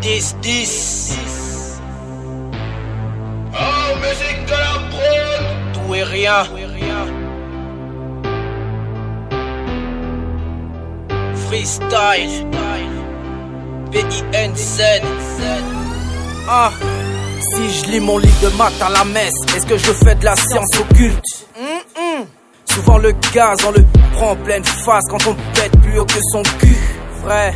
10-10. Oh, musique de la prod. Tout et rien. Freestyle. BINZ. Ah. Si je lis mon livre de maths à la messe, est-ce que je fais de la science occulte? Souvent le gaz, on le prend en pleine face quand on pète plus haut que son cul. Vrai.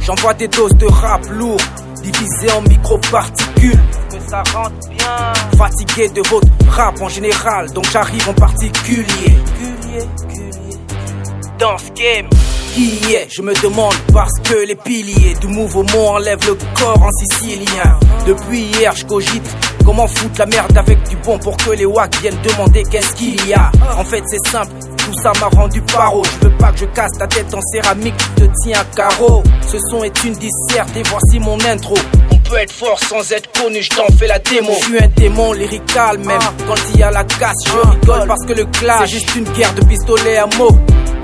J'envoie des doses de rap lourd, divisées en micro-particules. Que ça rentre bien. Fatigué de votre rap en général, donc j'arrive en particulier. Dans ce game, qui y est? Je me demande parce que les piliers du mouvement enlèvent le corps en sicilien. Depuis hier, je cogite comment foutre la merde avec du bon pour que les wacks viennent demander qu'est-ce qu'il y a. En fait, c'est simple. Tout ça m'a rendu paro. Je veux pas que je casse ta tête en céramique, je te tiens à carreau. Ce son est une disserte et voici mon intro. On peut être fort sans être connu, je t'en fais la démo. Je suis un démon lyrical même. Quand il y a la casse, je rigole parce que le clash, c'est juste une guerre de pistolets à mots.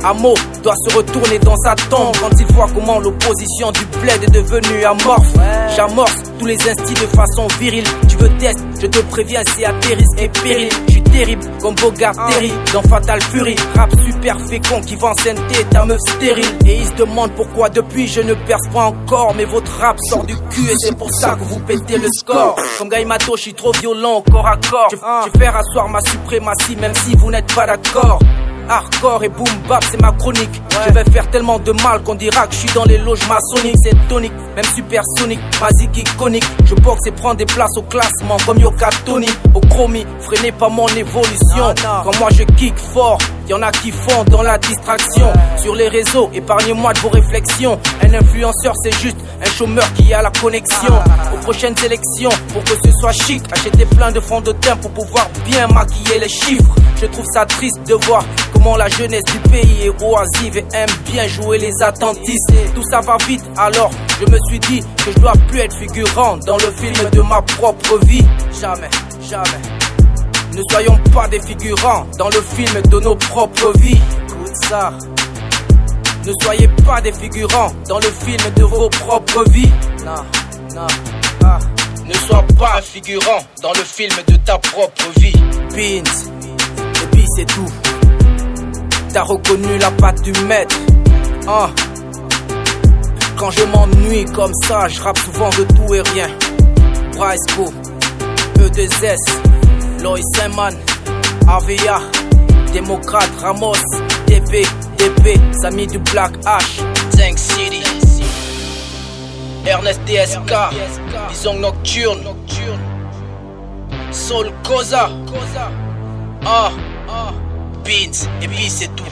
Amo doit se retourner dans sa tombe quand il voit comment l'opposition du bled est devenue amorphe. J'amorce tous les instits de façon virile. Tu veux test, je te préviens, c'est à tes risques et périls. J'suis terrible comme Bogart Terry dans Fatal Fury. Rap super fécond qui vend sainteté ta meuf stérile. Et ils se demandent pourquoi depuis je ne perce pas encore. Mais votre rap sort du cul et c'est pour ça que vous pétez le score. Comme Gaimato, j'suis trop violent au corps à corps. Je vais faire asseoir ma suprématie même si vous n'êtes pas d'accord. Hardcore et boom bap c'est ma chronique. Je vais faire tellement de mal qu'on dira que je suis dans les loges maçonniques. C'est tonique, même supersonique, basique iconique. Je boxe et prends des places au classement comme Yoka Tony. Au chromie, freinez pas mon évolution. Quand moi je kick fort, y'en a qui font dans la distraction. Sur les réseaux, épargnez-moi de vos réflexions. Un influenceur c'est juste un chômeur qui a la connexion. Aux prochaines élections, pour que ce soit chic, achetez plein de fonds de teint pour pouvoir bien maquiller les chiffres. Je trouve ça triste de voir comment la jeunesse du pays est oisive et aime bien jouer les attentistes. Tout ça va vite, alors je me suis dit que je dois plus être figurant dans le film de ma propre vie. Jamais. Ne soyons pas des figurants dans le film de nos propres vies. Écoute ça. Ne soyez pas des figurants dans le film de vos propres vies. Non. Ne sois pas un figurant dans le film de ta propre vie. Beans. Et puis c'est tout. T'as reconnu la patte du maître. Quand je m'ennuie comme ça, je rappe souvent de tout et rien. Bryceco, E2S, Loïs Saint-Man, AVA, Démocrate, Ramos, DP, Samy du Black H, Tank City, Ernest DSK, Disons Nocturne, Soul Cosa, Beans, et puis c'est tout.